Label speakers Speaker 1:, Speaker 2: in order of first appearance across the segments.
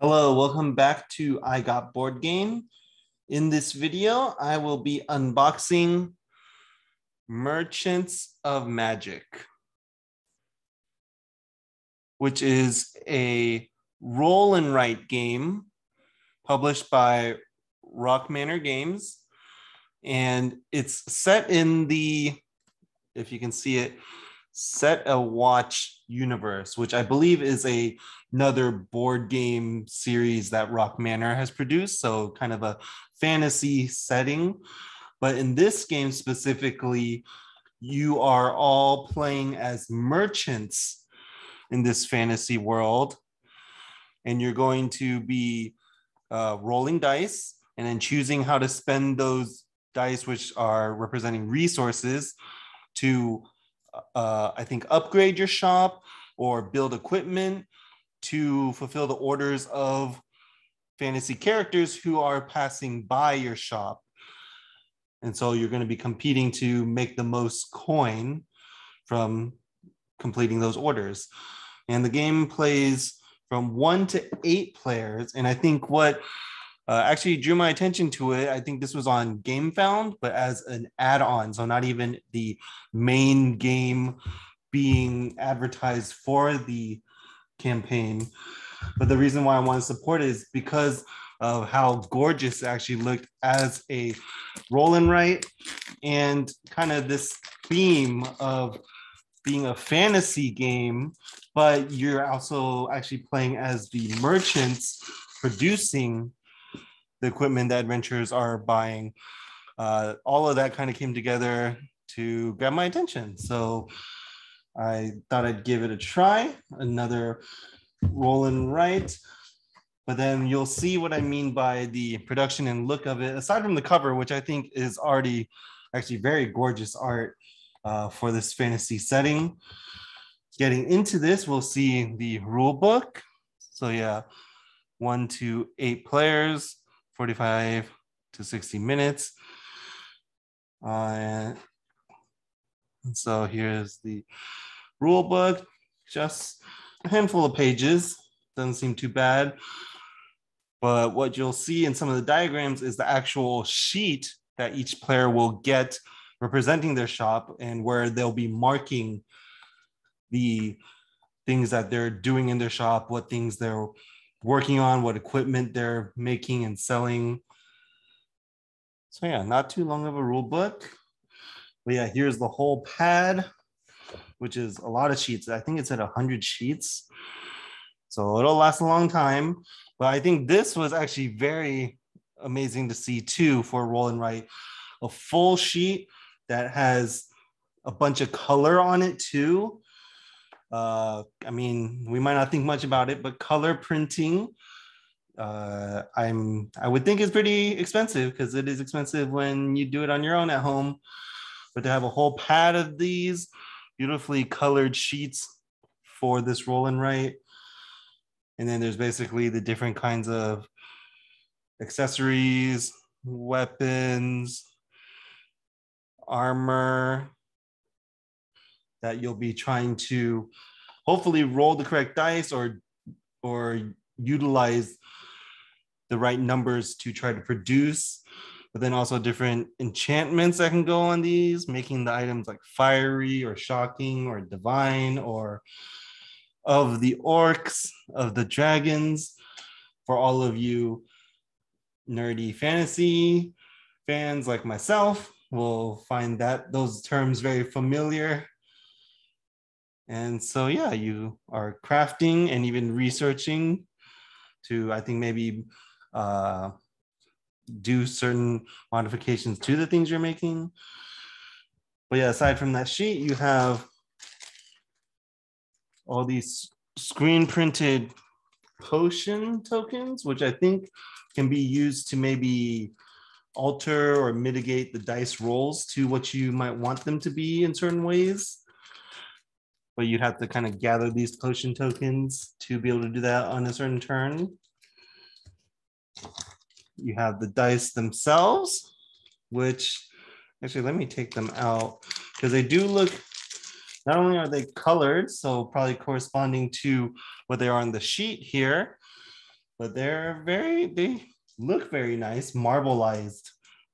Speaker 1: Hello, welcome back to I Got Board Game. In this video, I will be unboxing Merchants of Magic, which is a roll and write game published by Rock Manor Games. And it's set in the, if you can see it, Set a Watch universe, which I believe is another board game series that Rock Manor has produced. So kind of a fantasy setting. But in this game specifically, you are all playing as merchants in this fantasy world. And you're going to be rolling dice and then choosing how to spend those dice, which are representing resources, to I think upgrade your shop or build equipment to fulfill the orders of fantasy characters who are passing by your shop. And so you're going to be competing to make the most coin from completing those orders. And the game plays from 1 to 8 players. And I think what actually drew my attention to it, I think this was on GameFound, but as an add-on, so not even the main game being advertised for the campaign. But the reason why I want to support it is because of how gorgeous it actually looked as a roll and write, and kind of this theme of being a fantasy game, but you're also actually playing as the merchants producing the equipment that adventurers are buying. All of that kind of came together to grab my attention. So I thought I'd give it a try, another roll and write. But then you'll see what I mean by the production and look of it, aside from the cover, which I think is already actually very gorgeous art for this fantasy setting. Getting into this, we'll see the rule book. So yeah, 1 to 8 players, 45 to 60 minutes. And so here's the rule book, just a handful of pages, doesn't seem too bad. But what you'll see in some of the diagrams is the actual sheet that each player will get representing their shop, and where they'll be marking the things that they're doing in their shop, what things they're working on, what equipment they're making and selling. So yeah, not too long of a rule book. But yeah, here's the whole pad, which is a lot of sheets. I think it's at 100 sheets. So it'll last a long time. But I think this was actually very amazing to see too for roll and write. A full sheet that has a bunch of color on it too. I mean, we might not think much about it, but color printing, I would think it's pretty expensive, because it is expensive when you do it on your own at home. But to have a whole pad of these beautifully colored sheets for this roll and write, and then there's basically the different kinds of accessories, weapons, armor that you'll be trying to hopefully roll the correct dice or utilize the right numbers to try to produce. But then also different enchantments that can go on these, making the items like fiery or shocking or divine, or of the orcs, of the dragons. For all of you nerdy fantasy fans like myself, will find that those terms very familiar. And so yeah, you are crafting and even researching to, I think, maybe do certain modifications to the things you're making. But yeah, aside from that sheet, you have all these screen printed potion tokens, which I think can be used to maybe alter or mitigate the dice rolls to what you might want them to be in certain ways. But you'd have to kind of gather these potion tokens to be able to do that on a certain turn. You have the dice themselves, which actually, let me take them out, because they do look, not only are they colored, so probably corresponding to what they are on the sheet here, but they look very nice, marbleized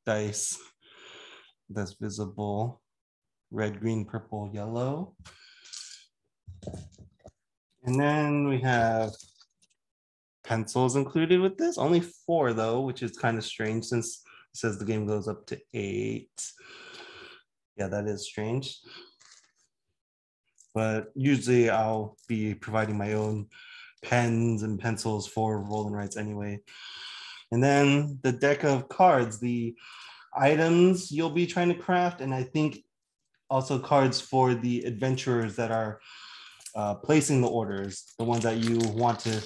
Speaker 1: dice that's visible, red, green, purple, yellow. And then we have pencils included with this, only 4 though, which is kind of strange since it says the game goes up to 8. Yeah, that is strange. But usually I'll be providing my own pens and pencils for roll and writes anyway. And then the deck of cards, the items you'll be trying to craft, and I think also cards for the adventurers that are placing the orders, the ones that you want to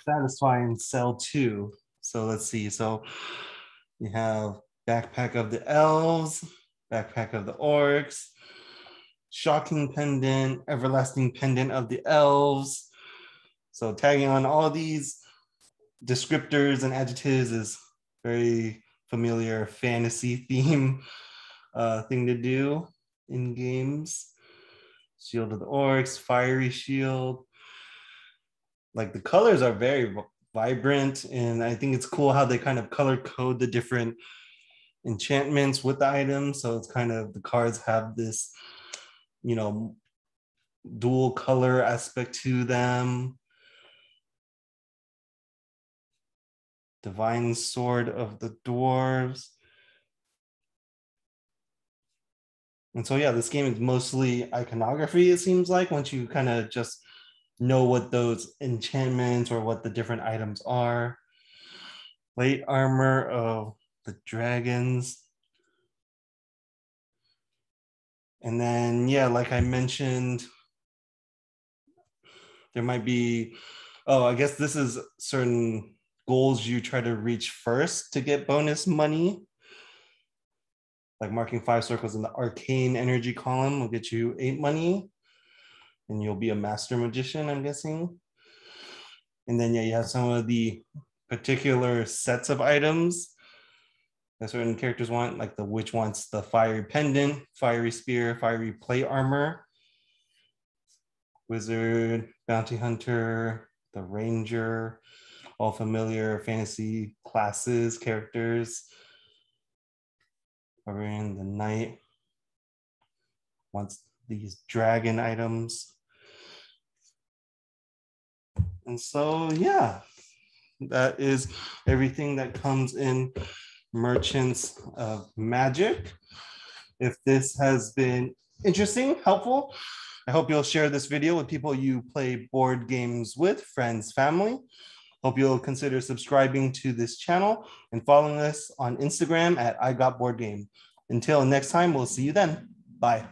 Speaker 1: satisfy and sell to. So let's see. So you have backpack of the elves, backpack of the orcs, shocking pendant, everlasting pendant of the elves. So tagging on all these descriptors and adjectives is very familiar fantasy theme thing to do in games. Shield of the orcs, fiery shield. Like the colors are very vibrant, and I think it's cool how they kind of color code the different enchantments with the items. So it's kind of the cards have this, you know, dual color aspect to them. Divine sword of the dwarves. And so yeah, this game is mostly iconography, it seems like, once you kind of just know what those enchantments or what the different items are. Plate armor of the dragons. And then, yeah, like I mentioned, there might be, oh, I guess this is certain goals you try to reach first to get bonus money. Like marking 5 circles in the arcane energy column will get you 8 money. And you'll be a master magician, I'm guessing. And then, yeah, you have some of the particular sets of items that certain characters want, like the witch wants the fiery pendant, fiery spear, fiery plate armor. Wizard, bounty hunter, the ranger, all familiar fantasy classes, characters. Barbarian, the knight wants these dragon items. And so, yeah, that is everything that comes in Merchants of Magick. If this has been interesting, helpful, I hope you'll share this video with people you play board games with, friends, family. Hope you'll consider subscribing to this channel and following us on Instagram at I Got Board Game. Until next time, we'll see you then. Bye.